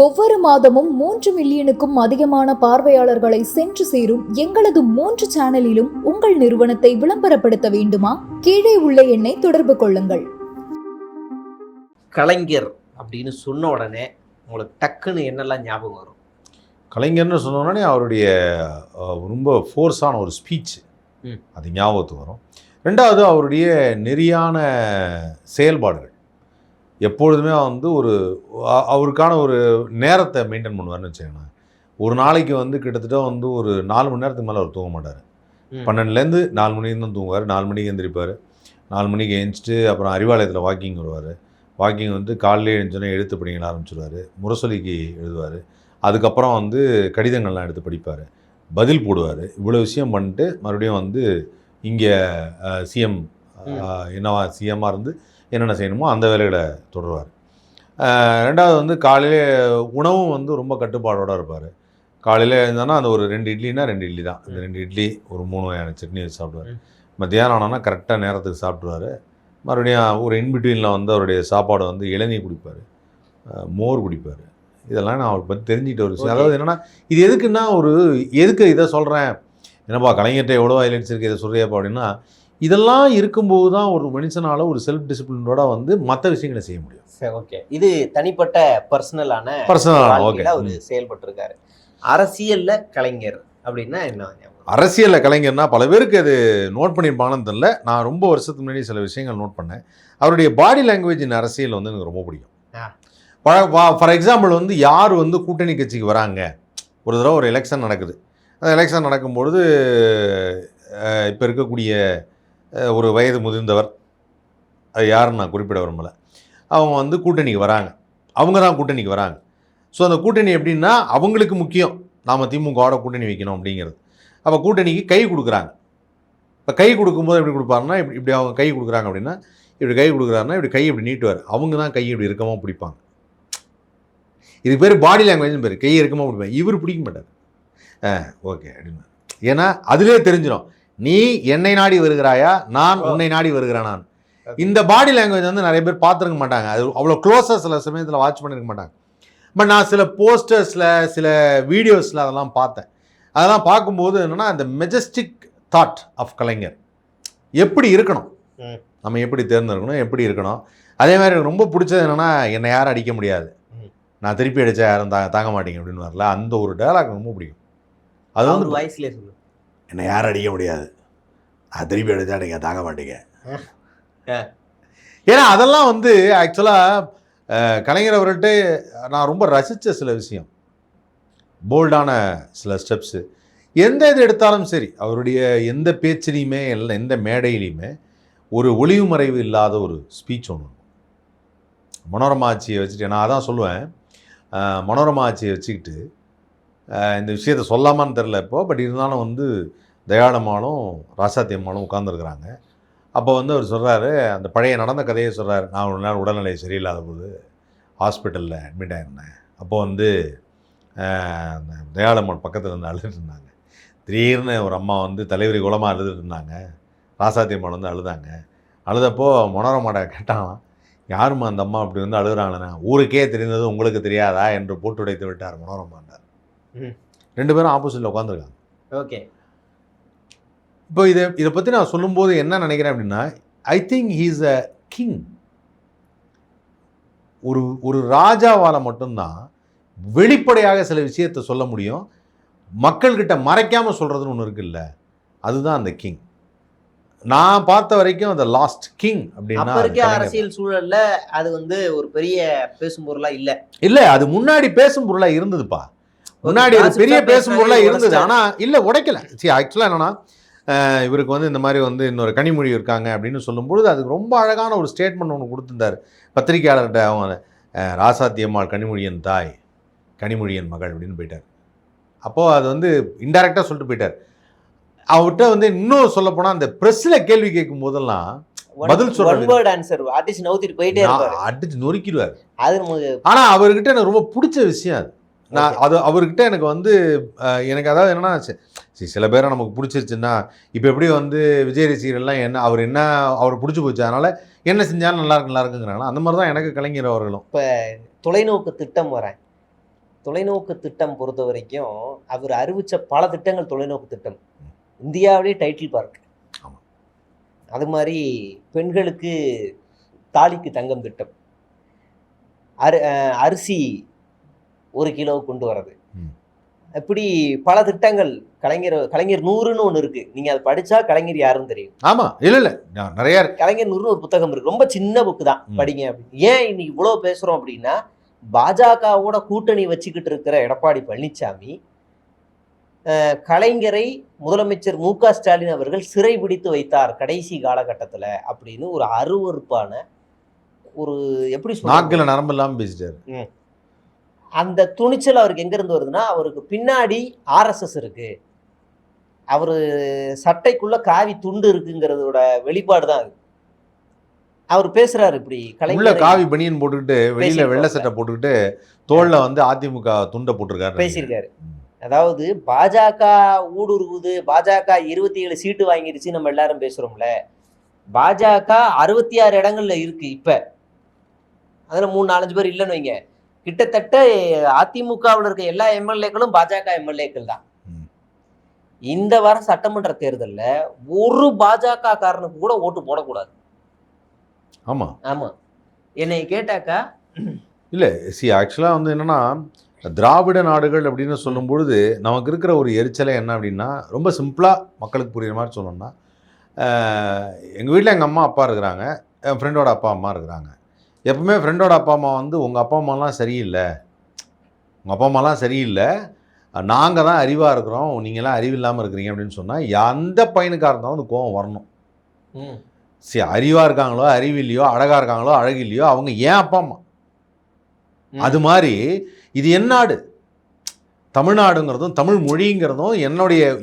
ஒவ்வொரு மாதமும் 3 மில்லியனுக்கும் அதிகமான பார்வையாளர்களை சென்று சேரும் எங்களது 3 சேனலிலும் உங்கள் நிறுவனத்தை விளம்பரப்படுத்த வேண்டுமா? கீழே உள்ள எண்ணை தொடர்பு கொள்ளுங்கள். கலைஞர் அப்படின்னு சொன்ன உடனே உங்களுக்கு டக்குன்னு என்னெல்லாம் ஞாபகம் வரும்? கலைஞர்னு சொன்னோடனே அவருடைய ரொம்ப ஃபோர்ஸான ஒரு ஸ்பீச் அது ஞாபகத்துக்கு வரும். ரெண்டாவது அவருடைய நெறியான செயல்பாடுகள். எப்பொழுதுமே அவருக்கான ஒரு நேரத்தை மெயின்டைன் பண்ணுவார்னு வச்சுக்கோங்களேன். ஒரு நாளைக்கு கிட்டத்தட்ட ஒரு 4 மணி நேரத்துக்கு மேலே அவர் தூங்க மாட்டார். 12லேருந்து 4 மணிக்கு தான் தூங்குவார். 4 மணிக்கு எழுந்திரிப்பார். 4 மணிக்கு எழுந்திரிச்சிட்டு அப்புறம் அறிவாலயத்தில் வாக்கிங் வருவார். வாக்கிங் காலையிலே எழுந்தோடனே எழுத்து படிக்க ஆரம்பிச்சிடுவார். முரசொலிக்கு எழுதுவார். அதுக்கப்புறம் கடிதங்கள்லாம் எடுத்து படிப்பார், பதில் போடுவார். இவ்வளோ விஷயம் பண்ணிட்டு மறுபடியும் இங்கே சிஎம் என்னவா சிஎம்மாக இருந்து என்னென்ன செய்யணுமோ அந்த வேலைகளை தொடருவார். ரெண்டாவது காலையிலே உணவும் ரொம்ப கட்டுப்பாடோடு இருப்பார். காலையில் இருந்தானா அந்த ஒரு 2 இட்லினா 2 இட்லி தான். அந்த 2 இட்லி ஒரு 3 வகையான சட்னி வச்சு சாப்பிடுவார். மத்தியானம் ஆனோன்னா கரெக்டாக நேரத்துக்கு சாப்பிடுவார். மறுபடியும் ஒரு இன்பிட்வீனில் அவருடைய சாப்பாடு இளநீர் குடிப்பார், மோர் குடிப்பார். இதெல்லாம் நான் அவரை பற்றி தெரிஞ்சுக்கிட்ட ஒரு விஷயம். அதாவது என்னென்னா, இது எதுக்குன்னா எதுக்கு இதை சொல்கிறேன், என்னப்பா கலைஞர்கிட்ட எவ்வளோ ஹைலைட்ஸ் இருக்குது இதை சொல்கிறியாப்பா அப்படின்னா, இதெல்லாம் இருக்கும்போது தான் ஒரு மனுஷனால் ஒரு செல்ஃப் டிசிப்ளினோட மற்ற விஷயங்களை செய்ய முடியும். ஓகே, இது தனிப்பட்ட பர்சனலான ஓகே அவர் செயல்பட்டுருக்காரு. அரசியலில் கலைஞர் அப்படின்னா என்ன? அரசியலில் கலைஞர்னா பல பேருக்கு அது நோட் பண்ணியிருப்பாங்கன்னு தெரியல. நான் ரொம்ப வருஷத்துக்கு முன்னாடி சில விஷயங்கள் நோட் பண்ணேன். அவருடைய பாடி லாங்குவேஜ் இன் அரசியல் எனக்கு ரொம்ப பிடிக்கும். ஃபார் எக்ஸாம்பிள் யார் கூட்டணி கட்சிக்கு வராங்க, ஒரு தடவை ஒரு எலெக்ஷன் நடக்குது. அந்த எலெக்ஷன் நடக்கும்பொழுது இப்போ இருக்கக்கூடிய ஒரு வயது முதிர்ந்தவர், அது யாருன்னு நான் குறிப்பிட விரும்பலை, அவங்க கூட்டணிக்கு வராங்க. அவங்க தான் கூட்டணிக்கு வராங்க. ஸோ அந்த கூட்டணி எப்படின்னா அவங்களுக்கு முக்கியம், நாம் திமுகவோட கூட்டணி வைக்கணும் அப்படிங்கிறது. அப்போ கூட்டணிக்கு கை கொடுக்குறாங்க. இப்போ கை கொடுக்கும்போது எப்படி கொடுப்பாருன்னா, இப்படி அவங்க கை கொடுக்குறாங்க அப்படின்னா, இப்படி கை கொடுக்குறாருன்னா இப்படி கை இப்படி நீட்டுவார். அவங்க தான் கை இப்படி இறுக்கமாக பிடிப்பாங்க. இது பேர் பாடி லாங்குவேஜ்னு பேர். கை இறுக்கமாக பிடிப்பாங்க. இவர் பிடிக்க மாட்டார். ஓகே அப்படின்னு. ஏன்னா அதிலே தெரிஞ்சிடும், நீ என்னை நாடி வருகிறாயா, நான் உன்னை நாடி வருகிறேன். நான் இந்த பாடி லாங்குவேஜ் நிறைய பேர் பார்த்துருக்க மாட்டாங்க. அது அவ்வளோ க்ளோஸாக சில சமயத்தில் வாட்ச் பண்ணியிருக்க மாட்டாங்க. பட் நான் சில போஸ்டர்ஸில் சில வீடியோஸில் அதெல்லாம் பார்த்தேன். அதெல்லாம் பார்க்கும்போது என்னென்னா, அந்த மெஜஸ்டிக் தாட் ஆஃப் கலைஞர் எப்படி இருக்கணும், நம்ம எப்படி தேர்ந்தெடுக்கணும், எப்படி இருக்கணும். அதே மாதிரி எனக்கு ரொம்ப பிடிச்சது என்னென்னா, என்னை யாரும் அடிக்க முடியாது, நான் திருப்பி அடித்தா யாரும் தாங்க மாட்டீங்க அப்படின்னு வரல. அந்த ஒரு டயலாக் ரொம்ப பிடிக்கும். அது வாய்ஸ்லேயே சொல்லு, என்னை யாரும் அடிக்க முடியாது, நான் திருப்பி அடித்தா நீங்கள் தாங்க மாட்டீங்க. ஏன்னா அதெல்லாம் ஆக்சுவலாக கலைஞர் அவர்கிட்ட நான் ரொம்ப ரசித்த சில விஷயம், போல்டான சில ஸ்டெப்ஸு. எந்த இது எடுத்தாலும் சரி, அவருடைய எந்த பேச்சிலையுமே எந்த மேடையிலையுமே ஒரு ஒளிவு மறைவு இல்லாத ஒரு ஸ்பீச் ஒன்று. மனோரமா ஆட்சியை வச்சுட்டு, நான் அதான் சொல்லுவேன், மனோரமா ஆட்சியை வச்சுக்கிட்டு இந்த விஷயத்தை சொல்லாமான்னு தெரில இப்போ, பட் இருந்தாலும் தயாளம்மாளும் ராசாத்தி அம்மாளும் உட்காந்துருக்குறாங்க. அப்போ அவர் சொல்கிறாரு, அந்த பழைய நடந்த கதையை சொல்கிறாரு. நான் ஒரு நாள் உடல்நிலை சரியில்லாத போது ஹாஸ்பிட்டலில் அட்மிட் ஆகிருந்தேன். அப்போது தயாளம்மாள் பக்கத்தில் இருந்து அழுதுட்டு இருந்தாங்க. திடீர்னு ஒரு அம்மா தலைவரி குலமாக அழுதுட்டு இருந்தாங்க. ராசாத்தி அம்மாள் அழுதாங்க. அழுதப்போ மனோரமாட கேட்டாங்களாம், யாருமா அந்த அம்மா அப்படி அழுகுறாங்களே, ஊருக்கே தெரிந்தது உங்களுக்கு தெரியாதா என்று போட்டு உடைத்து விட்டார் மனோரமாண்டார். 2 பேரும் ஆப்போசிட்டில் உட்காந்துருக்காங்க. ஓகே, இப்போ இதை பற்றி நான் சொல்லும்போது என்ன நினைக்கிறேன் அப்படின்னா, I think he is a king. ஒரு ராஜாவால் மட்டும்தான் வெளிப்படையாக சில விஷயத்தை சொல்ல முடியும். மக்கள்கிட்ட மறைக்காமல் சொல்கிறதுன்னு ஒன்று இருக்குல்ல, அதுதான் அந்த கிங். நான் பார்த்த வரைக்கும் அந்த லாஸ்ட் கிங் அப்படின்னா அரசியல் சூழல்ல அது ஒரு பெரிய பேசும் பொருளா இல்லை. அது முன்னாடி பேசும் பொருளா இருந்ததுப்பா. முன்னாடி ஒரு பெரிய பேசும் பொருளா இருந்தது. ஆனால் இல்லை, உடைக்கல. சரி, ஆக்சுவலாக என்னன்னா, இவருக்கு இந்த மாதிரி இன்னொரு கனிமொழி இருக்காங்க அப்படின்னு சொல்லும்பொழுது அதுக்கு ரொம்ப அழகான ஒரு ஸ்டேட்மெண்ட் ஒன்று கொடுத்துருந்தார் பத்திரிகையாளர்கிட்ட. அவங்க ராசாத்தி அம்மாள் கனிமொழியின் தாய், கனிமொழியின் மகள் அப்படின்னு போயிட்டார். அப்போது அது இன்டைரக்டாக சொல்லிட்டு போயிட்டார். அவர்கிட்ட இன்னும் சொல்ல போனால், அந்த ப்ரெஸ்ஸில் கேள்வி கேட்கும் போதெல்லாம் பதில் சொல்றாரு, அடிச்சு நொறுக்கிடுவார். ஆனால் அவர்கிட்ட எனக்கு ரொம்ப பிடிச்ச விஷயம் அது. நான் அவர்கிட்ட எனக்கு அதாவது என்னன்னா, சில பேரை நமக்கு பிடிச்சிருச்சுன்னா, இப்போ எப்படி விஜய் ரசிகர்கள்லாம் அவர் பிடிச்சி போச்சு, அதனால் என்ன செஞ்சாலும் நல்லா இருக்குங்கிறாங்களா, அந்த மாதிரி தான் எனக்கு கலைஞர் அவர்களும். இப்போ தொலைநோக்கு திட்டம் வரேன் தொலைநோக்கு திட்டம் பொறுத்த வரைக்கும் அவர் அறிவிச்ச பல திட்டங்கள் தொலைநோக்கு திட்டம். இந்தியாவிலே டைட்டில் பார்க். ஆமா. அது மாதிரி பெண்களுக்கு தாலிக்கு தங்கம் திட்டம், அரிசி 1 கிலோ கொண்டு வர்றது, இப்படி பல திட்டங்கள். கலைஞர் 100ன்னு ஒண்ணு இருக்கு. நீங்க அதை படிச்சா கலைஞர் யாருன்னு தெரியும். ஆமா, இல்ல நிறைய கலைஞர் 100ன்னு ஒரு புத்தகம் இருக்கு. ரொம்ப சின்ன புக்கு தான், படிங்க. ஏன் இன்னைக்கு இவ்வளவு பேசுறோம் அப்படின்னா, பாஜகவோட கூட்டணி வச்சுக்கிட்டு இருக்கிற எடப்பாடி பழனிசாமி கலைஞரை முதலமைச்சர் மு.க. ஸ்டாலின் அவர்கள் சிறை பிடித்து வைத்தார் கடைசி காலகட்டத்துல அப்படின்னு ஒரு அருவருப்பான ஒரு எப்படி நாக்குல நரம்பு இல்லாம பேசிட்டாரு. அந்த துணிச்சல் அவருக்கு எங்க இருந்து வருதுன்னா, அவருக்கு பின்னாடி RSS இருக்கு, அவரு சட்டைக்குள்ள காவி துண்டு இருக்குங்கிறதோட வெளிப்பாடு தான் அது. அவர் பேசுறாரு இப்படி, உள்ள காவி பனியன் போட்டுக்கிட்டு வெளியில வெள்ளை சட்டை போட்டுக்கிட்டு தோல்ல வந்து அதிமுக துண்டை போட்டிருக்காரு, பேசியிருக்காரு. அதாவது பாஜக ஊடுருவுது, பாஜக 27 சீட்டு வாங்கிருச்சு நம்ம எல்லாரும் பேசுறோம்ல. பாஜக 66 இடங்கள்ல இருக்கு இப்ப. அதுல 3-4 பேர் இல்லைன்னு வைங்க. கிட்டத்தட்ட அதிமுகவில் இருக்க எல்லா எம்எல்ஏக்களும் பாஜக எம்எல்ஏக்கள் தான். இந்த வார சட்டமன்ற தேர்தல்ல ஒரு பாஜக காரனுக்கு கூட ஓட்டு போடக்கூடாது. ஆமா ஆமா, என்னை கேட்டாக்கா இல்ல ஆக்சுவலா வந்து என்னன்னா, திராவிட நாடுகள் அப்படின்னு சொல்லும் பொழுது நமக்கு இருக்கிற ஒரு எரிச்சலை என்ன அப்படின்னா, ரொம்ப சிம்பிளா மக்களுக்கு புரியுற மாதிரி சொல்லணும்னா, எங்க வீட்டில் எங்கள் அம்மா அப்பா இருக்கிறாங்க, என் ஃப்ரெண்டோட அப்பா அம்மா இருக்கிறாங்க. எப்பவுமே ஃப்ரெண்டோட அப்பா அம்மா வந்து உங்கள் அப்பா அம்மாலாம் சரியில்லை, உங்கள் அப்பா அம்மாலாம் சரியில்லை, நாங்கள் தான் அறிவாக இருக்கிறோம், நீங்களாம் அறிவு இல்லாமல் இருக்கிறீங்க அப்படின்னு சொன்னால் எந்த பையனுக்காக இருந்தாலும் அந்த கோவம் வரணும். அறிவாக இருக்காங்களோ அறிவு இல்லையோ, அழகாக இருக்காங்களோ அழகு இல்லையோ, அவங்க ஏன் அப்பா அம்மா. அது மாதிரி இது என் நாடு, தமிழ்நாடுங்கிறதும் தமிழ் மொழிங்கிறதும்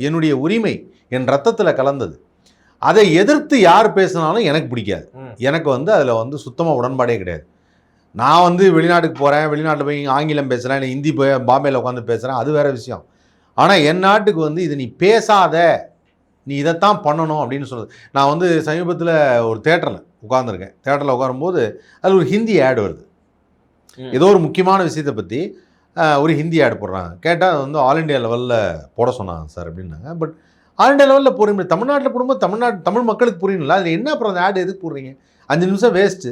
என்னுடைய உரிமை, என் ரத்தத்தில் கலந்தது. அதை எதிர்த்து யார் பேசினாலும் எனக்கு பிடிக்காது. எனக்கு வந்து அதில் வந்து சுத்தமாக உடன்பாடே கிடையாது. நான் வந்து வெளிநாட்டுக்கு போகிறேன், வெளிநாட்டில் போய் ஆங்கிலம் பேசுகிறேன், இல்லை ஹிந்தி போய் பாம்பேயில் உட்காந்து பேசுகிறேன், அது வேறு விஷயம். ஆனால் என் நாட்டுக்கு வந்து இது நீ பேசாத, நீ இதைத்தான் பண்ணணும் அப்படின்னு சொல்லுது. நான் வந்து சமீபத்தில் ஒரு தேட்டரில் உட்காந்துருக்கேன். தேட்டரில் உட்காரும்போது அதில் ஒரு ஹிந்தி ஆட் வருது. ஏதோ ஒரு முக்கியமான விஷயத்தை பற்றி ஒரு ஹிந்தி ஆட் போடுறாங்க. கேட்டால் அது வந்து ஆல் இண்டியா லெவலில் போட சொன்னாங்க சார் அப்படின்னாங்க. பட் ஆல் இண்டியா லெவலில் போடுங்க, தமிழ்நாட்டில் போடும்போது தமிழ் மக்களுக்கு புரியணும்ல. அதில் என்ன அப்புறம் அந்த ஆட் எதுக்கு போடுறீங்க? 5 நிமிஷம் வேஸ்ட்டு,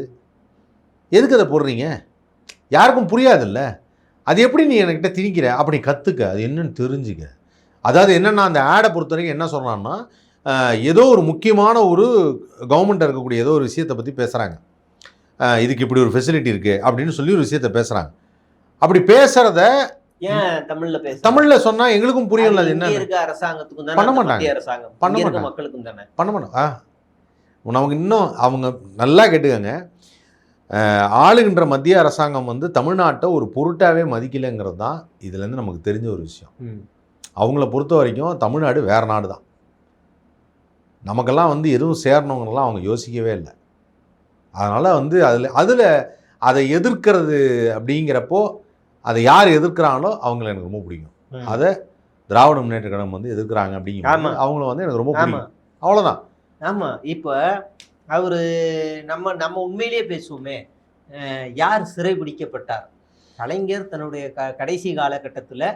எதுக்கு அதை போடுறீங்க? யாருக்கும் புரியாதுல்ல. அது எப்படி நீ என்கிட்ட திணிக்கிற? அப்படி கற்றுக்க, அது என்னன்னு தெரிஞ்சுக்க. அதாவது என்னென்னா, அந்த ஆடை பொறுத்த வரைக்கும் என்ன சொல்கிறான்னா, ஏதோ ஒரு முக்கியமான ஒரு கவர்மெண்ட் இருக்கக்கூடிய ஏதோ ஒரு விஷயத்தை பற்றி பேசுகிறாங்க. இதுக்கு இப்படி ஒரு ஃபெசிலிட்டி இருக்குது அப்படின்னு சொல்லி ஒரு விஷயத்தை பேசுகிறாங்க. அப்படி பேசுகிறத ஏன் தமிழில் சொன்னால் எங்களுக்கும் புரியல. அது என்ன அரசாங்கத்துக்கும் பண்ண மாட்டாங்க, பண்ண மாட்டாங்க, மக்களுக்கும் தானே பண்ண மாட்டாங்க. நமக்கு இன்னும் அவங்க நல்லா கேட்டுக்கங்க, ஆளுகின்ற மத்திய அரசாங்கம் வந்து தமிழ்நாட்டை ஒரு பொருட்டாவே மதிக்கலைங்கிறது தான் இதுலேருந்து நமக்கு தெரிஞ்ச ஒரு விஷயம். அவங்கள பொறுத்த வரைக்கும் தமிழ்நாடு வேறு நாடு தான். நமக்கெல்லாம் வந்து எதுவும் சேரணுங்கிறலாம் அவங்க யோசிக்கவே இல்லை. அதனால் வந்து அதில் அதை எதிர்க்கிறது அப்படிங்கிறப்போ அதை யார் எதிர்க்கிறாங்களோ அவங்கள எனக்கு ரொம்ப பிடிக்கும். அதை திராவிட முன்னேற்ற கழகம் வந்து எதிர்க்கிறாங்க அப்படிங்கிறது அவங்கள வந்து எனக்கு ரொம்ப பிடிக்கும். அவ்வளோதான். ஆமாம். இப்போ அவர் நம்ம உண்மையிலேயே பேசுவோமே, யார் சிறை பிடிக்கப்பட்டார்? கலைஞர் தன்னுடைய கடைசி காலகட்டத்தில்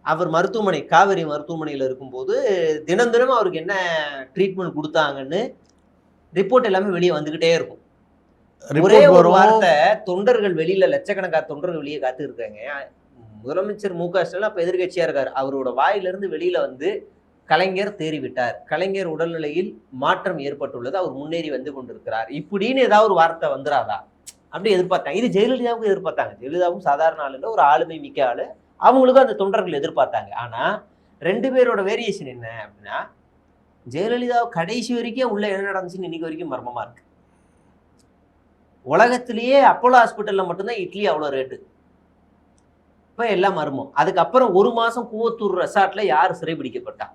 அவர் மருத்துவமனை, காவேரி மருத்துவமனையில் இருக்கும்போது தினம் தினம் அவருக்கு என்ன ட்ரீட்மெண்ட் கொடுத்தாங்கன்னு ரிப்போர்ட் எல்லாமே வெளியே வந்துக்கிட்டே இருக்கும். ஒரே ஒரு வார்த்தை, தொண்டர்கள் வெளியில லட்சக்கணக்கான தொண்டர்கள் வெளியே காத்து இருக்காங்க. முதலமைச்சர் மு.க. ஸ்டாலின் அப்ப எதிர்கட்சியா இருக்காரு. அவரோட வாயிலிருந்து வெளியில வந்து கலைஞர் தேறிவிட்டார், கலைஞர் உடல்நிலையில் மாற்றம் ஏற்பட்டுள்ளது, அவர் முன்னேறி வந்து கொண்டிருக்கிறார், இப்படின்னு ஏதாவது ஒரு வார்த்தை வந்துடாதா அப்படி எதிர்பார்த்தாங்க. இது ஜெயலலிதாவுக்கும் எதிர்பார்த்தாங்க. ஜெயலலிதாவும் சாதாரண ஆள் இல்லை, ஒரு ஆளுமை மிக்க ஆளு. அவங்களுக்கும் அந்த தொண்டர்கள் எதிர்பார்த்தாங்க. ஆனா 2 பேரோட வேரியேஷன் என்ன அப்படின்னா, ஜெயலலிதா கடைசி வரைக்கும் உள்ள என்ன நடந்துச்சுன்னு இன்னைக்கு வரைக்கும் மர்மமா இருக்கு. உலகத்திலேயே அப்போலோ ஹாஸ்பிட்டல்ல மட்டும்தான் இட்லி அவ்வளோ ரேட்டு, இப்போ எல்லாம் மர்மம். அதுக்கப்புறம் 1 மாசம் கூவத்தூர் ரெசார்ட்ல யார் சிறைபிடிக்கப்பட்டா?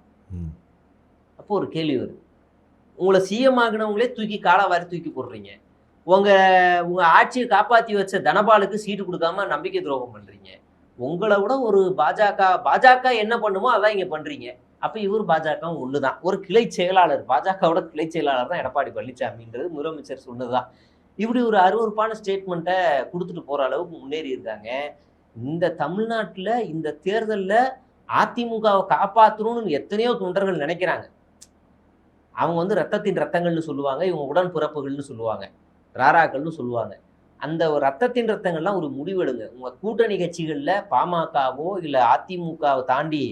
அப்போ ஒரு கேள்வி வருது. உங்களை சிஎம் ஆகினவங்களே தூக்கி காலவாரி தூக்கி போடுறீங்க. உங்க ஆட்சியை காப்பாற்றி வச்ச தனபாலுக்கு சீட்டு கொடுக்காம நம்பிக்கை துரோகம் பண்றீங்க. உங்களை விட ஒரு பாஜக என்ன பண்ணுமோ அதான் இங்க பண்றீங்க. அப்ப இவர் பாஜகவும் ஒண்ணுதான், ஒரு கிளை செயலாளர், பாஜகவோட கிளை செயலாளர் தான் எடப்பாடி பழனிசாமின்றது முதலமைச்சர் சொன்னதுதான். இப்படி ஒரு அருவருப்பான ஸ்டேட்மெண்ட்டை கொடுத்துட்டு போற அளவுக்கு முன்னேறி இருக்காங்க. இந்த தமிழ்நாட்டுல இந்த தேர்தல்ல அதிமுகவை காப்பாற்றணும்னு எத்தனையோ தொண்டர்கள் நினைக்கிறாங்க. அவங்க வந்து ரத்தத்தின் ரத்தங்கள்னு சொல்லுவாங்க, இவங்க உடன்பிறப்புகள்னு சொல்லுவாங்க, ராராக்கள்னு சொல்லுவாங்க. அந்த ஒரு ரத்தத்தின் ரத்தங்கள்லாம் ஒரு முடிவெடுங்க. உங்க கூட்டணி கட்சிகள்ல பாமகவோ இல்ல அதிமுகவை தாண்டி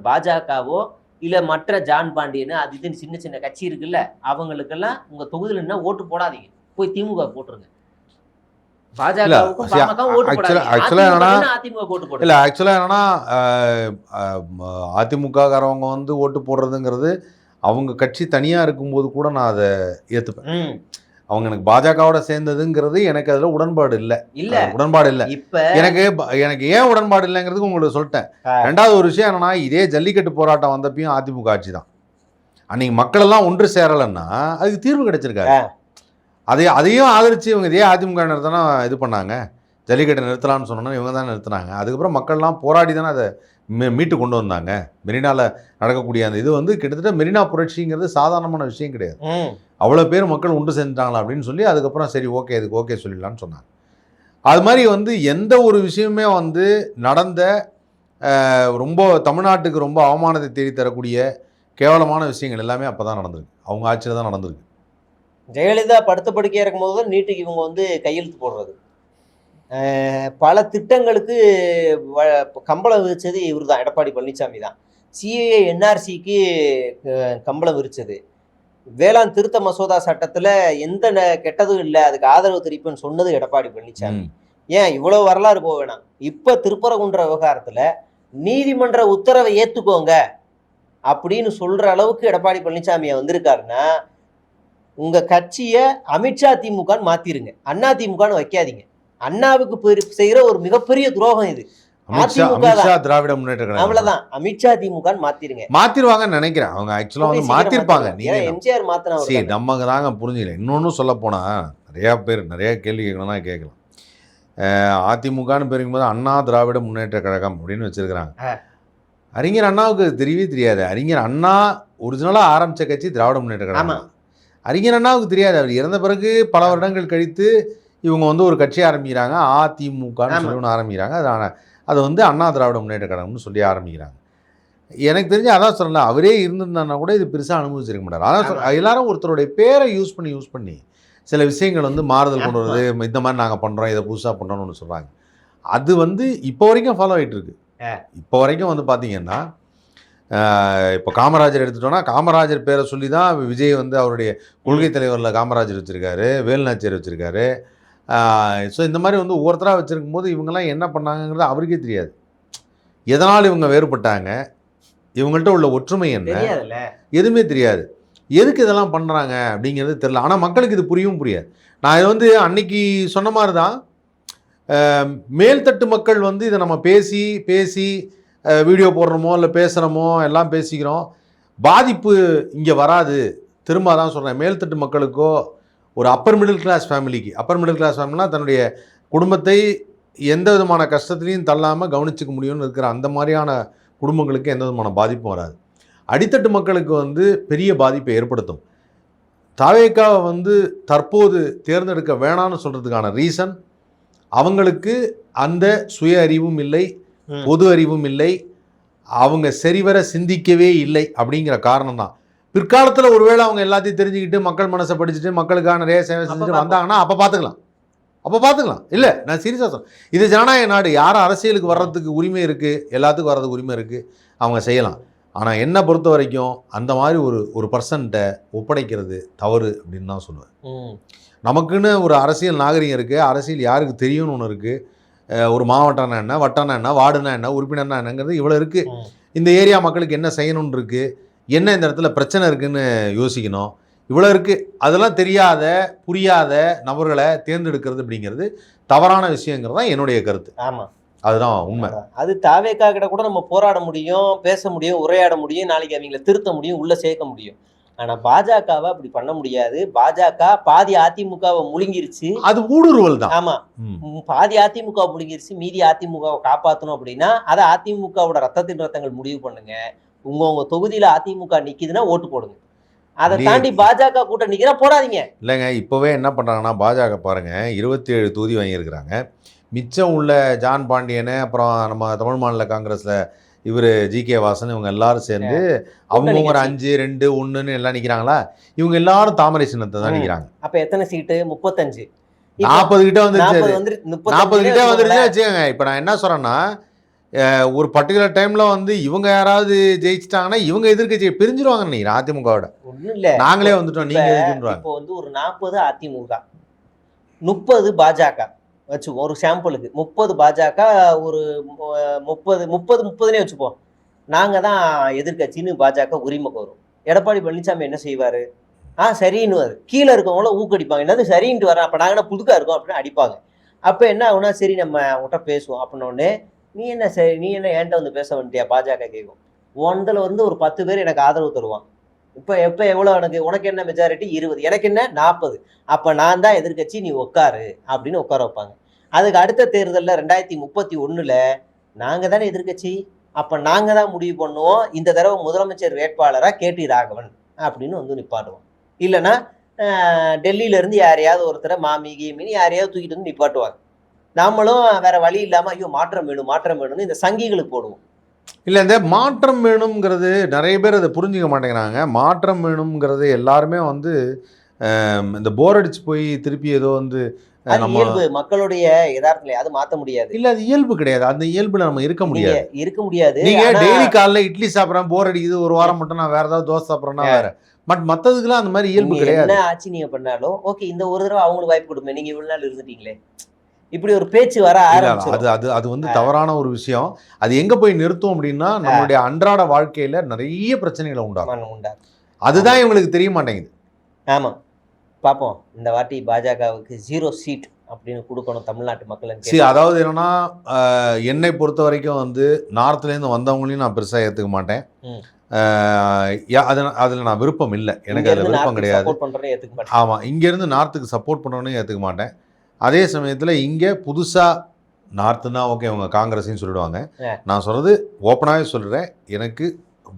பாஜகவோ இல்ல மற்ற ஜான் பாண்டியன் அது இதுன்னு சின்ன சின்ன கட்சி இருக்குல்ல, அவங்களுக்கெல்லாம் உங்க தொகுதியில் என்ன ஓட்டு போடாதீங்க, போய் திமுக போட்டுருங்க. பாஜகவுக்கும் பாமக ஓட்டு போடாதீங்க, அதிமுக ஓட்டு போடுங்க. இல்ல ஆக்சுவலா என்னன்னா அதிமுக காரவங்க வந்து ஓட்டு போடுறதுங்கிறது அவங்க கட்சி தனியா இருக்கும்போது கூட நான் அதை ஏத்துப்பேன். அவங்க எனக்கு பாஜகவோட சேர்ந்ததுங்கிறது எனக்கு அதுல உடன்பாடு இல்லை. இப்ப எனக்கு ஏன் உடன்பாடு இல்லைங்கிறதுக்கு உங்களுக்கு சொல்லிட்டேன். ரெண்டாவது ஒரு விஷயம் என்னன்னா, இதே ஜல்லிக்கட்டு போராட்டம் வந்தப்பையும் அதிமுக ஆட்சி தான். அன்னைக்கு மக்கள் எல்லாம் ஒன்று சேரலைன்னா அதுக்கு தீர்வு கிடைச்சிருக்காரு. அதையும் ஆதரிச்சு இவங்க இதே அதிமுக தானே இது பண்ணாங்க. ஜல்லிக்கட்டை நிறுத்தலாம்னு சொன்னோன்னா இவங்க தான் நிறுத்தினாங்க. அதுக்கப்புறம் மக்கள்லாம் போராடி தானே அதை மீட்டு கொண்டு வந்தாங்க. மெரினாவில் நடக்கக்கூடிய அந்த இது வந்து கிட்டத்தட்ட மெரினா புரட்சிங்கிறது சாதாரணமான விஷயம் கிடையாது. அவ்வளோ பேர் மக்கள் ஒன்று சேர்ந்துட்டாங்களா அப்படின்னு சொல்லி அதுக்கப்புறம் சரி ஓகே இதுக்கு ஓகே சொல்லிடலான்னு சொன்னாங்க. அது மாதிரி வந்து எந்த ஒரு விஷயமே வந்து நடந்த ரொம்ப தமிழ்நாட்டுக்கு ரொம்ப அவமானத்தை தேடி தரக்கூடிய கேவலமான விஷயங்கள் எல்லாமே அப்போ தான் நடந்திருக்கு. அவங்க ஆட்சியில் தான் நடந்திருக்கு. ஜெயலலிதா படுத்த படுக்கையாக இருக்கும்போது தான் நீட்டுக்கு இவங்க வந்து கையெழுத்து போடுறது. பல திட்டங்களுக்கு கம்பளம் விரிச்சது இவர் தான், எடப்பாடி பழனிசாமி தான். சிஏஏ என்ஆர்சிக்கு கம்பளம் விரிச்சது. வேளாண் திருத்த மசோதா சட்டத்துல எந்த கெட்டதும் இல்லை, அதுக்கு ஆதரவு தெரிவிப்புன்னு சொன்னது எடப்பாடி பழனிசாமி. ஏன் இவ்வளவு வரலாறு போக வேணாம். இப்ப திருப்பரங்குன்ற விவகாரத்துல நீதிமன்ற உத்தரவை ஏத்துக்கோங்க அப்படின்னு சொல்ற அளவுக்கு எடப்பாடி பழனிசாமி வந்திருக்காருன்னா, உங்க கட்சிய அமித்ஷா திமுகன்னு மாத்திருங்க, அண்ணா திமுகன்னு வைக்காதீங்க. அண்ணாவுக்கு செய்யற ஒரு மிகப்பெரிய துரோகம் இது. திராவிட முன்னேற்ற கழகம் அவ்வளவுதான், அமித்ஷா திமுகன்னு மாத்திருங்க. மாத்திருவாங்கன்னு நினைக்கிறேன். அவங்க ஆக்சுவலா வந்து மாத்திருப்பாங்க. எம்ஜிஆர் மாத்தினா நமக்கு தாங்க புரிஞ்சுக்கல. இன்னொன்னு சொல்ல போனா நிறைய பேர் நிறைய கேள்வி கேட்கணும்னா கேட்கலாம். அதிமுகன்னு பேருக்கும்போது அண்ணா திராவிட முன்னேற்ற கழகம் அப்படின்னு வச்சிருக்கிறாங்க. அறிஞர் அண்ணாவுக்கு தெரியவே தெரியாது. அறிஞர் அண்ணா ஒரிஜினலா ஆரம்பிச்ச கட்சி திராவிட முன்னேற்ற கழகம். அறிஞர் அண்ணாவுக்கு தெரியாது. அவர் இறந்த பிறகு பல வருடங்கள் கழித்து இவங்க வந்து ஒரு கட்சி ஆரம்பிக்கிறாங்க, அதிமுகன்னு சொல்லி ஒன்று ஆரம்பிக்கிறாங்க. அதை வந்து அண்ணா திராவிட முன்னேற்ற கழகம்னு சொல்லி ஆரம்பிக்கிறாங்க. எனக்கு தெரிஞ்சு அதான் சொல்லல, அவரே இருந்திருந்தாங்கன்னா கூட இது பெருசாக அனுபவிச்சிருக்க மாட்டார். அதான் எல்லாரும் ஒருத்தருடைய பேரை யூஸ் பண்ணி சில விஷயங்கள் வந்து மாறுதல் கொண்டு வருது, இந்த மாதிரி நாங்கள் பண்ணுறோம், இதை புதுசாக பண்ணுறோம்னு ஒன்று சொல்கிறாங்க. அது வந்து இப்போ வரைக்கும் ஃபாலோ ஆகிட்டு இருக்கு. இப்போ வரைக்கும் வந்து பார்த்தீங்கன்னா, இப்போ காமராஜர் எடுத்துட்டோன்னா காமராஜர் பேரை சொல்லி தான் விஜய் வந்து அவருடைய கொள்கை தலைவரில் காமராஜர் வச்சுருக்காரு, வேலுநாச்சியார் வச்சுருக்காரு. ஸோ இந்த மாதிரி வந்து ஒவ்வொருத்தராக வச்சுருக்கும் போது இவங்கெல்லாம் என்ன பண்ணாங்கிறது அவருக்கே தெரியாது. எதனால் இவங்க வேறுபட்டாங்க, இவங்கள்ட்ட உள்ள ஒற்றுமை என்ன, எதுவுமே தெரியாது. எதுக்கு இதெல்லாம் பண்ணுறாங்க அப்படிங்கிறது தெரியல. ஆனால் மக்களுக்கு இது புரியவும் புரியாது. நான் இது வந்து அன்னைக்கு சொன்ன மாதிரி தான், மேல்தட்டு மக்கள் வந்து இதை நம்ம பேசி வீடியோ போடுறோமோ இல்லை பேசுகிறோமோ எல்லாம் பேசிக்கிறோம், பாதிப்பு இங்கே வராது. திரும்ப தான் சொல்கிறேன், மேல்தட்டு மக்களுக்கோ ஒரு அப்பர் மிடில் கிளாஸ் ஃபேமிலினா தன்னுடைய குடும்பத்தை எந்த விதமான கஷ்டத்துலையும் தள்ளாமல் கவனிச்சிக்க முடியும்னு இருக்கிற அந்த மாதிரியான குடும்பங்களுக்கு எந்த விதமான பாதிப்பும் வராது. அடித்தட்டு மக்களுக்கு வந்து பெரிய பாதிப்பை ஏற்படுத்தும். தாவேக்காவை வந்து தற்போது தேர்ந்தெடுக்க வேணான்னு சொல்கிறதுக்கான ரீசன், அவங்களுக்கு அந்த சுய அறிவும் இல்லை, பொது அறிவும் இல்லை, அவங்க சரிவர சிந்திக்கவே இல்லை அப்படிங்கிற காரணம் தான். பிற்காலத்தில் ஒருவேளை அவங்க எல்லாத்தையும் தெரிஞ்சுக்கிட்டு மக்கள் மனசை படிச்சுட்டு மக்களுக்காக நிறைய சேவை செஞ்சுட்டு வந்தாங்கன்னா அப்போ பார்த்துக்கலாம். இல்லை, நான் சீரியஸாக சொல்கிறேன். இது ஜனநாயக நாடு. யாரும் அரசியலுக்கு வர்றதுக்கு உரிமை இருக்குது, எல்லாத்துக்கும் வர்றதுக்கு உரிமை இருக்குது, அவங்க செய்யலாம். ஆனால் என்னை பொறுத்த வரைக்கும் அந்த மாதிரி ஒரு பர்சன்ட்டை ஒப்படைக்கிறது தவறு அப்படின்னு தான் சொல்லுவேன். நமக்குன்னு ஒரு அரசியல் நாகரிகம் இருக்குது, அரசியல் யாருக்கு தெரியும்னு ஒன்று இருக்குது. ஒரு மாவட்டம்னா என்ன, வட்டம்னா என்ன, வார்டுனா என்ன, உறுப்பினர்னா என்னங்கிறது இவ்வளோ இருக்குது. இந்த ஏரியா மக்களுக்கு என்ன செய்யணும்னு இருக்குது, என்ன இந்த இடத்துல பிரச்சனை இருக்குதுன்னு யோசிக்கணும், இவ்வளோ இருக்குது. அதெல்லாம் தெரியாத புரியாத நபர்களை தேர்ந்தெடுக்கிறது அப்படிங்கிறது தவறான விஷயங்கிறது தான் என்னுடைய கருத்து. ஆமாம், அதுதான் உண்மை. அது தாவேக்கா கிட்ட கூட நம்ம போராட முடியும், பேச முடியும், உரையாட முடியும், நாளைக்கு அவங்களை திருத்த முடியும், உள்ளே சேர்க்க முடியும். ஆனால் பாஜகவை அப்படி பண்ண முடியாது. பாஜக பாதி அதிமுகவை முழுங்கிருச்சு, அது ஊடுருவல் தான். ஆமாம், பாதி அதிமுக முழுங்கிருச்சு, மீதி அதிமுகவை காப்பாற்றணும் அப்படின்னா அதை அதிமுகவோட ரத்தத்தின் ரத்தங்கள் முடிவு பண்ணுங்க. உங்க தொகுதியில் அதிமுக நிற்கிதுன்னா ஓட்டு போடுங்க. அதை தாண்டி பாஜக கூட்டம் நிற்கிறா போடாதீங்க. இல்லைங்க, இப்போவே என்ன பண்ணுறாங்கன்னா பாஜக பாருங்கள் 27 தொகுதி வாங்கியிருக்கிறாங்க, மிச்சம் உள்ள ஜான் பாண்டியனு, அப்புறம் நம்ம தமிழ் மாநில காங்கிரஸில் இவர் ஜி.கே. வாசன், இவங்க எல்லாரும் சேர்ந்து அவங்க ஒரு 5, 2, 1ன்னு எல்லாம் நிற்கிறாங்களா? இவங்க எல்லாரும் தாமரை சின்னத்தை தான் நிற்கிறாங்க. அப்போ எத்தனை சீட்டு? 35. 40 கிட்ட வந்துருச்சு. 40 கிட்ட வந்துருச்சு வந்துருச்சு. வச்சுக்கோங்க. இப்போ நான் என்ன சொல்கிறேன்னா, ஒரு பர்டிகுலர் டைமில் வந்து இவங்க யாராவது ஜெயிச்சிட்டாங்கன்னா இவங்க எதிர்க்கட்சியை பிரிஞ்சிருவாங்க நினைக்கிறேன் அதிமுகவோட. ஒன்றும் இல்லை, நாங்களே வந்துட்டோம், நீங்கள் எதுக்குன்றாங்க. இப்போ வந்து ஒரு 40 அதிமுக, 30 பாஜக வச்சுப்போம். ஒரு சாம்பிளுக்கு 30 பாஜக, ஒரு 30-30னே வச்சுப்போம். நாங்கள் தான் எதிர்கட்சின்னு பாஜக உரிமை கோரும். எடப்பாடி பழனிசாமி என்ன செய்வார்? சரின்னுவார். கீழே இருக்கவங்கள ஊக்கடிப்பாங்க. என்னது சரின்ட்டு வரேன், அப்போ நாங்கள் என்ன புதுக்கா இருக்கோம் அப்படின்னு அடிப்பாங்க. அப்போ என்ன ஆகுனா, சரி நம்ம அவங்ககிட்ட பேசுவோம் அப்படின்னோடனே, நீ என்ன என்கிட்ட வந்து பேச வேண்டியா பாஜக கேட்கும். ஒன்றில் வந்து ஒரு 10 பேர் எனக்கு ஆதரவு தருவான். எப்போ எவ்வளோ உனக்கு என்ன மெஜாரிட்டி? 20, எனக்கு என்ன 40. அப்போ நான் தான் எதிர்கட்சி, நீ உட்காரு அப்படின்னு உட்கார வைப்பாங்க. அதுக்கு அடுத்த தேர்தலில் 2031 நாங்கள் தானே எதிர்கட்சி, அப்போ நாங்கள் தான் முடிவு பண்ணுவோம். இந்த தடவை முதலமைச்சர் வேட்பாளராக கேடி ராகவன் அப்படின்னு வந்து நிப்பாட்டுவோம். இல்லைன்னா டெல்லியிலேருந்து யாரையாவது ஒருத்தரை மாமி கீமின்னு யாரையாவது தூக்கிட்டு வந்து நிப்பாட்டுவாங்க. நம்மளும் வேற வழி இல்லாமல் ஐயோ மாற்றம் வேணும்னு இந்த சங்கிகளுக்கு போடுவோம். இல்லை, இந்த மாற்றம் வேணுங்கிறது நிறைய பேர் அதை புரிஞ்சிக்க மாட்டேங்கிறாங்க. மாற்றம் வேணுங்கிறது எல்லாருமே வந்து இந்த போர் அடிச்சு போய் திருப்பி ஏதோ வந்து நம்ம இயல்பு மக்களுடைய யதார்த்தம், அது மாற்ற முடியாது. இல்லை, அது இயல்பு கிடையாது. அந்த இயல்புல நம்ம இருக்க முடியாது. நீங்க டெய்லி காலைல இட்லி சாப்பிட்றேன், போர் அடிக்குது, ஒரு வாரம் மட்டும் நான் வேற ஏதாவது தோசை சாப்பிட்றேன்னா வேற. பட் மற்றதுக்கெல்லாம் அந்த மாதிரி இயல்பு கிடையாது. என்ன ஆட்சி நீங்க பண்ணாலும் ஓகே, இந்த ஒரு தடவை அவங்களுக்கு வாய்ப்பு கொடுப்பேன், நீங்க இவ்வளவு நாள் இருந்துட்டீங்களே, இப்படி ஒரு பேச்சு வர ஆரம்பிச்சு. அது வந்து தவறான ஒரு விஷயம். அது எங்க போய் நிறுத்தும் அப்படின்னா, நம்மளுடைய அன்றாட வாழ்க்கையில நிறைய பிரச்சனைகளை உண்டாகும். அதுதான் இவங்களுக்கு தெரிய மாட்டேங்குது. ஆமா, பார்ப்போம். இந்த வாட்டி பாஜகவுக்கு 0 சீட் அப்படின்னு கொடுக்கணும் தமிழ்நாட்டு மக்களுக்கு. அதாவது என்னன்னா, என்னை பொறுத்த வரைக்கும் வந்து நார்த்லேருந்து வந்தவங்களையும் நான் பெருசாக ஏற்றுக்க மாட்டேன். அதில் நான் விருப்பம் இல்லை, எனக்கு அதில் விருப்பம் கிடையாது. ஆமாம், இங்கேருந்து நார்த்துக்கு சப்போர்ட் பண்ணுறவனையும் ஏற்றுக்க மாட்டேன். அதே சமயத்தில் இங்கே புதுசாக நார்த்துனா ஓகே அவங்க காங்கிரஸையும் சொல்லிடுவாங்க. நான் சொல்கிறது ஓப்பனாகவே சொல்கிறேன், எனக்கு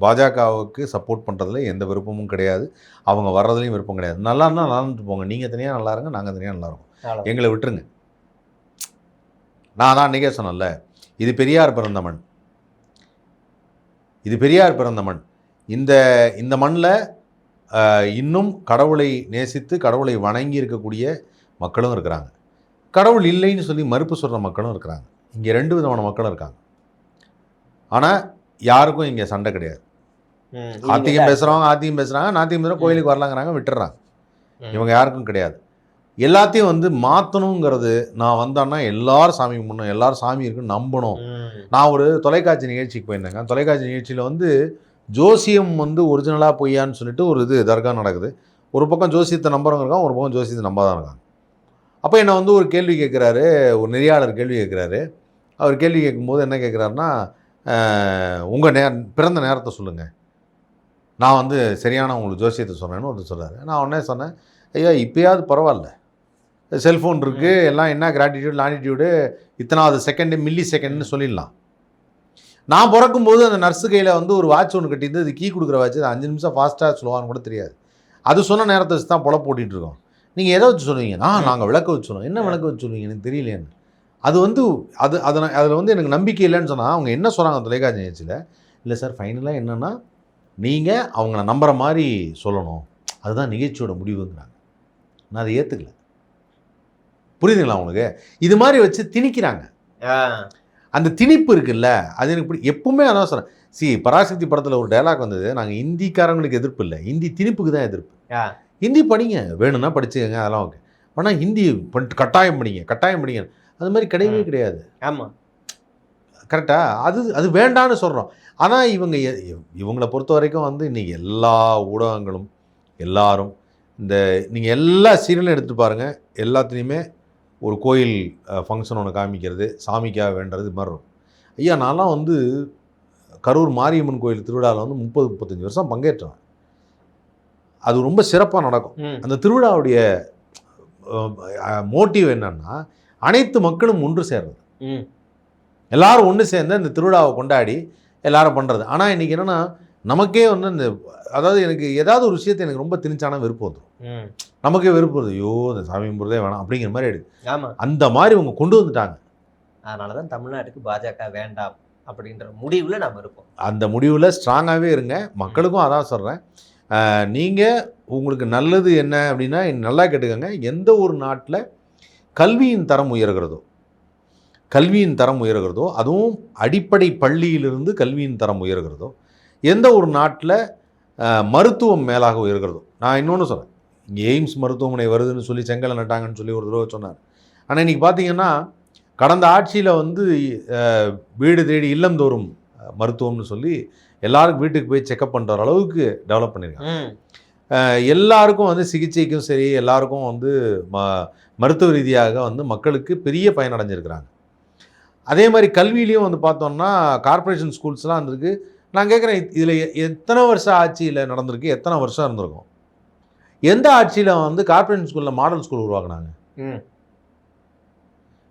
பாஜகவுக்கு சப்போர்ட் பண்ணுறதுல எந்த விருப்பமும் கிடையாது. அவங்க வர்றதுலையும் விருப்பம் கிடையாது. நல்லா இருந்தால் நல்லாட்டு போங்க, நீங்கள் தனியாக நல்லா இருங்க, நாங்கள் தனியாக நல்லா இருக்கோம், எங்களை விட்டுருங்க. நான் தான் அன்றைக்கே சொன்னேன்ல, இது பெரியார் பிறந்த மண், இது பெரியார் பிறந்த மண். இந்த மண்ணில் இன்னும் கடவுளை நேசித்து கடவுளை வணங்கி இருக்கக்கூடிய மக்களும் இருக்கிறாங்க, கடவுள் இல்லைன்னு சொல்லி மறுப்பு சொல்கிற மக்களும் இருக்கிறாங்க. இங்கே 2 விதமான மக்களும் இருக்காங்க. ஆனால் யாருக்கும் இங்கே சண்டை கிடையாது. ஆத்திகம் பேசுகிறவங்க ஆத்திகம் பேசுகிறாங்க, நாத்திகம் பேசுகிறவங்க கோயிலுக்கு வரலாங்கிறாங்க, விட்டுறாங்க. இவங்க யாருக்கும் கிடையாது. எல்லாத்தையும் வந்து மாற்றணுங்கிறது, நான் வந்தேன்னா எல்லாரும் சாமி கும்பிடணும், எல்லாரும் சாமி இருக்குன்னு நம்பணும். நான் ஒரு தொலைக்காட்சி நிகழ்ச்சிக்கு போயிருந்தேங்க. தொலைக்காட்சி நிகழ்ச்சியில் வந்து ஜோசியம் வந்து ஒரிஜினலாக பொய்யான்னு சொல்லிட்டு ஒரு தர்கா நடக்குது. ஒரு பக்கம் ஜோசியத்தை நம்புறவங்க இருக்காங்க, ஒரு பக்கம் ஜோசியத்தை நம்பாதான் இருக்காங்க. அப்போ என்னை வந்து ஒரு கேள்வி கேட்குறாரு, ஒரு நெறியாளர் கேள்வி கேட்குறாரு. அவர் கேள்வி கேட்கும்போது என்ன கேட்குறாருன்னா, உங்கள் பிறந்த நேரத்தை சொல்லுங்கள், நான் வந்து சரியான உங்களுக்கு ஜோசியத்தை சொன்னேன்னு ஒருத்தர் சொல்கிறாரு. நான் உடனே சொன்னேன், ஐயா இப்போயாவது பரவாயில்ல, செல்ஃபோன் இருக்குது, எல்லாம் என்ன கிராட்டிடியூட் லானிடியூடு இத்தனாவது செகண்டு மில்லி செகண்ட்னு சொல்லிடலாம். நான் பிறக்கும்போது அந்த நர்ஸு கையில் வந்து ஒரு வாட்ச் ஒன்று கட்டிட்டு அது கீ கொடுக்குற வாட்ச், அது 5 நிமிஷம் ஃபாஸ்ட்டாக சொல்லுவான்னு கூட தெரியாது. அது சொன்ன நேரத்தை வச்சு தான் பொழப்பு போட்டிகிட்ருக்கோம். நீங்கள் எதை வச்சு சொல்லுவீங்க? நாங்கள் விளக்க வச்சு சொல்லுவோம். என்ன விளக்க வச்சு சொல்லுவீங்க எனக்கு தெரியலேன்னு. அது வந்து அதில் வந்து எனக்கு நம்பிக்கை இல்லைன்னு சொன்னால் அவங்க என்ன சொல்கிறாங்க தொலைக்காட்சி நிகழ்ச்சியில், இல்லை சார் ஃபைனலாக என்னென்னா நீங்கள் அவங்கள நம்புகிற மாதிரி சொல்லணும், அதுதான் நிகழ்ச்சியோட முடிவுங்கிறாங்க. நான் அதை ஏற்றுக்கல. புரியுதுங்களா உங்களுக்கு? இது மாதிரி வச்சு திணிக்கிறாங்க. அந்த திணிப்பு இருக்குல்ல, அது எனக்கு எப்பவுமே அதான் சொல்கிறேன். பராசக்தி படத்தில் ஒரு டைலாக் வந்தது, நாங்கள் ஹிந்திக்காரங்களுக்கு எதிர்ப்பு இல்லை, ஹிந்தி திணிப்புக்கு தான் எதிர்ப்பு. ஹிந்தி படிங்க, வேணும்னா படிச்சுக்கங்க, அதெல்லாம் ஓகே. ஆனால் ஹிந்தி கட்டாயம் படிங்க, அது மாதிரி கிடையவே கிடையாது. ஆமாம், கரெக்டாக? அது வேண்டான்னு சொல்கிறோம். ஆனால் இவங்களை பொறுத்த வரைக்கும் வந்து இன்றைக்கி எல்லா ஊடகங்களும் எல்லாரும் நீங்கள் எல்லா சீரியலும் எடுத்து பாருங்கள், எல்லாத்துலேயுமே ஒரு கோயில் ஃபங்க்ஷன் ஒன்று காமிக்கிறது, சாமிக்காக வேண்டுறது, இது மாதிரி இருக்கும். ஐயா நான்லாம் வந்து கரூர் மாரியம்மன் கோயில் திருவிழாவில் வந்து 30-35 வருஷம் பங்கேற்றேன். அது ரொம்ப சிறப்பாக நடக்கும். அந்த திருவிழாவுடைய மோட்டிவ் என்னன்னா, அனைத்து மக்களும் ஒன்று சேர்றது, எல்லாரும் ஒன்று சேர்ந்து அந்த திருவிழாவை கொண்டாடி எல்லாரும் பண்ணுறது. ஆனால் இன்றைக்கி என்னென்னா, நமக்கே வந்து அதாவது எனக்கு ஏதாவது ஒரு விஷயத்தை எனக்கு ரொம்ப திணிச்சானா விருப்பம் வந்துடும், நமக்கே விருப்பம் வருது, ஐயோ இந்த சாமி கும்பிட்றதே வேணாம் அப்படிங்கிற மாதிரி எடுக்கு. அந்த மாதிரி இவங்க கொண்டு வந்துட்டாங்க. அதனால தான் தமிழ்நாட்டுக்கு பாஜக வேண்டாம் அப்படின்ற முடிவில் நம்ம இருப்போம். அந்த முடிவில் ஸ்ட்ராங்காகவே இருங்க. மக்களுக்கும் அதான் சொல்கிறேன். நீங்கள் உங்களுக்கு நல்லது என்ன அப்படின்னா நல்லா கேட்டுக்கோங்க. எந்த ஒரு நாட்டில் கல்வியின் தரம் உயர்கிறதோ அதுவும் அடிப்படை பள்ளியிலிருந்து கல்வியின் தரம் உயர்கிறதோ, எந்த ஒரு நாட்டில் மருத்துவம் மேலாக உயர்கிறதோ. நான் இன்னொன்று சொல்கிறேன், இங்கே எய்ம்ஸ் மருத்துவமனை வருதுன்னு சொல்லி செங்கலை நட்டாங்கன்னு சொல்லி ஒரு தடவை சொன்னார். ஆனால் இன்றைக்கி பார்த்தீங்கன்னா கடந்த ஆட்சியில் வந்து வீடு தேடி இல்லந்தோறும் மருத்துவம்னு சொல்லி எல்லாருக்கும் வீட்டுக்கு போய் செக்அப் பண்ணுற அளவுக்கு டெவலப் பண்ணியிருக்காங்க. எல்லாருக்கும் வந்து சிகிச்சைக்கும் சரி, எல்லாருக்கும் வந்து மருத்துவ ரீதியாக வந்து மக்களுக்கு பெரிய பயனடைஞ்சிருக்கிறாங்க. அதே மாதிரி கல்வியிலையும் வந்து பார்த்தோம்னா கார்ப்பரேஷன் ஸ்கூல்ஸ்லாம் இருந்திருக்கு. நான் கேட்குறேன், இதில் எத்தனை வருஷம் ஆட்சியில் நடந்திருக்கு, எத்தனை வருஷம் இருந்திருக்கும்? எந்த ஆட்சியில் வந்து கார்ப்பரேஷன் ஸ்கூலில் மாடல் ஸ்கூல் உருவாக்குனாங்க?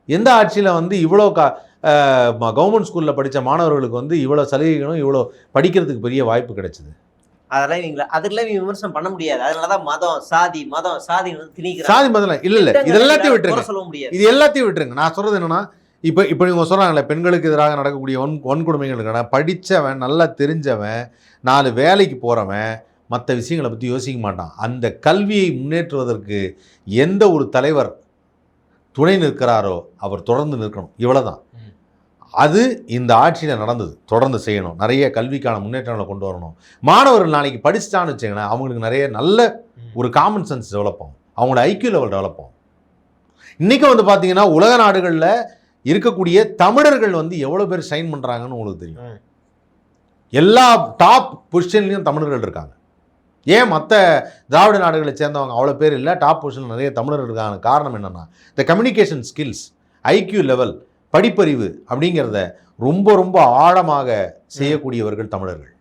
எந்த ஆட்சியில் வந்து இவ்வளோ கவர்மெண்ட் ஸ்கூலில் படித்த மாணவர்களுக்கு வந்து இவ்வளோ சலுகைகளும் இவ்வளோ படிக்கிறதுக்கு பெரிய வாய்ப்பு கிடைச்சிது? அதெல்லாம் விமர்சனம் பண்ண முடியாது. அதனாலதான் சாதி திணிக்கிறாங்க. சாதி மதம் இல்லை, இது எல்லாத்தையும் விட்டுருங்க, சொல்ல முடியாது. இது எல்லாத்தையும் விட்டுருங்க. நான் சொல்றது என்னன்னா, இப்போ இவங்க சொல்றாங்களே, பெண்களுக்கு எதிராக நடக்கக்கூடிய வன்கொடுமைகளுக்கான படித்தவன், நல்லா தெரிஞ்சவன், 4 வேலைக்கு போறவன் மற்ற விஷயங்களை பற்றி யோசிக்க மாட்டான். அந்த கல்வியை முன்னேற்றுவதற்கு எந்த ஒரு தலைவர் துணை நிற்கிறாரோ அவர் தொடர்ந்து நிற்கணும். இவ்வளவுதான். அது இந்த ஆட்சியில் நடந்தது. தொடர்ந்து செய்யணும். நிறைய கல்விக்கான முன்னேற்றங்களை கொண்டு வரணும். மாணவர்கள் நாளைக்கு படிச்சுட்டான்னு வச்சுங்களேன், அவங்களுக்கு நிறைய நல்ல ஒரு காமன் சென்ஸ் டெவலப் ஆகும், அவங்களோட ஐக்கியூ லெவல் டெவலப் ஆகும். இன்றைக்கி வந்து பார்த்தீங்கன்னா உலக நாடுகளில் இருக்கக்கூடிய தமிழர்கள் வந்து எவ்வளோ பேர் ஷைன் பண்ணுறாங்கன்னு உங்களுக்கு தெரியும். எல்லா டாப் பொசிஷன்லையும் தமிழர்கள் இருக்காங்க. ஏன் மற்ற திராவிட நாடுகளை சேர்ந்தவங்க அவ்வளோ பேர் இல்லை, டாப் பொசிஷனில் நிறைய தமிழர்கள் இருக்காங்க. காரணம் என்னென்னா, இந்த கம்யூனிகேஷன் ஸ்கில்ஸ், ஐக்கியூ லெவல், படிப்பறிவு அப்படிங்கிறத ரொம்ப ரொம்ப ஆழமாக செய்யக்கூடியவர்கள் தமிழர்கள்.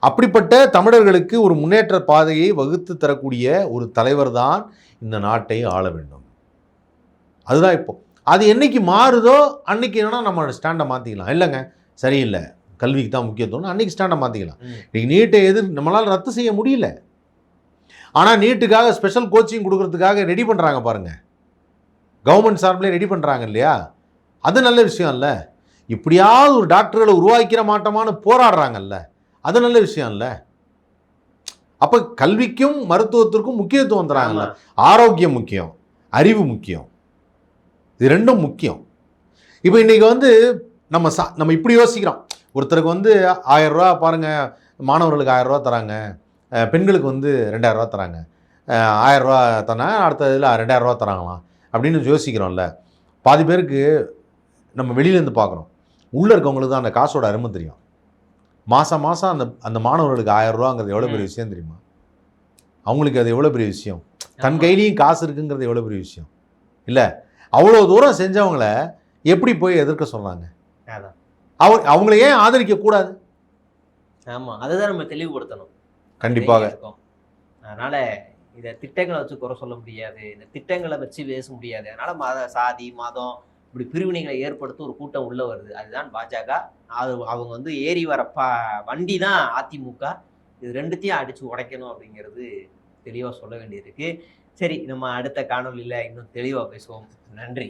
அப்படிப்பட்ட தமிழர்களுக்கு ஒரு முன்னேற்ற பாதையை வகுத்து தரக்கூடிய ஒரு தலைவர் தான் இந்த நாட்டை ஆள வேண்டும். அதுதான் இப்போ. அது என்னைக்கு மாறுதோ அன்னைக்கு என்னன்னா நம்ம ஸ்டாண்டை மாற்றிக்கலாம். இல்லைங்க சரியில்லை, கல்விக்கு தான் முக்கியத்துவம், அன்னைக்கு ஸ்டாண்டை மாற்றிக்கலாம். இன்னைக்கு நீட்டை நம்மளால் ரத்து செய்ய முடியல. ஆனால் நீட்டுக்காக ஸ்பெஷல் கோச்சிங் கொடுக்கறதுக்காக ரெடி பண்ணுறாங்க பாருங்கள், கவர்மெண்ட் சார்பிலே ரெடி பண்ணுறாங்க இல்லையா? அது நல்ல விஷயம் இல்லை. இப்படியாவது ஒரு டாக்டர்களை உருவாக்கிற மாட்டோமான்னு போராடுறாங்கல்ல, அது நல்ல விஷயம் இல்லை. அப்போ கல்விக்கும் மருத்துவத்திற்கும் முக்கியத்துவம் தராங்கல்ல. ஆரோக்கியம் முக்கியம், அறிவு முக்கியம், இது ரெண்டும் முக்கியம். இப்போ இன்றைக்கி வந்து நம்ம இப்படி யோசிக்கிறோம். ஒருத்தருக்கு வந்து 1000 ரூபா பாருங்கள், மாணவர்களுக்கு 1000 ரூபா தராங்க, பெண்களுக்கு வந்து 2000 ரூபா தராங்க, 1000 ரூபா தானே அடுத்த இதில் 2000 ரூபா தராங்களாம் அப்படின்னு யோசிக்கிறோம்ல. பாதி பேருக்கு நம்ம வெளியிலேருந்து பார்க்குறோம், உள்ளே இருக்கவங்களுக்கு தான் அந்த காசோட அருமை தெரியும். மாதம் அந்த மாணவர்களுக்கு 1000 ரூபாங்கிறது எவ்வளோ பெரிய விஷயம் தெரியுமா? அவங்களுக்கு அது எவ்வளோ பெரிய விஷயம். தன் கையிலையும் காசு இருக்குங்கிறது எவ்வளோ பெரிய விஷயம் இல்லை? அவ்வளோ தூரம் செஞ்சவங்கள எப்படி போய் எதிர்க்க சொன்னாங்க? அவங்கள ஏன் ஆதரிக்க கூடாது? ஆமாம், அதுதான் நம்ம தெளிவுபடுத்தணும். கண்டிப்பாக. அதனால் இதை திட்டங்களை வச்சு குறை சொல்ல முடியாது, இந்த திட்டங்களை வச்சு பேச முடியாது. அதனால் சாதி மதம் இப்படி பிரிவினைகளை ஏற்படுத்த ஒரு கூட்டம் உள்ள வருது. அதுதான் பாஜக. அவங்க வந்து ஏறி வர வண்டி தான் அதிமுக. இது ரெண்டுத்தையும் அடித்து உடைக்கணும் அப்படிங்கிறது தெளிவாக சொல்ல வேண்டியிருக்கு. சரி, நம்ம அடுத்த காணொலியில் இன்னும் தெளிவாக பேசுவோம். நன்றி.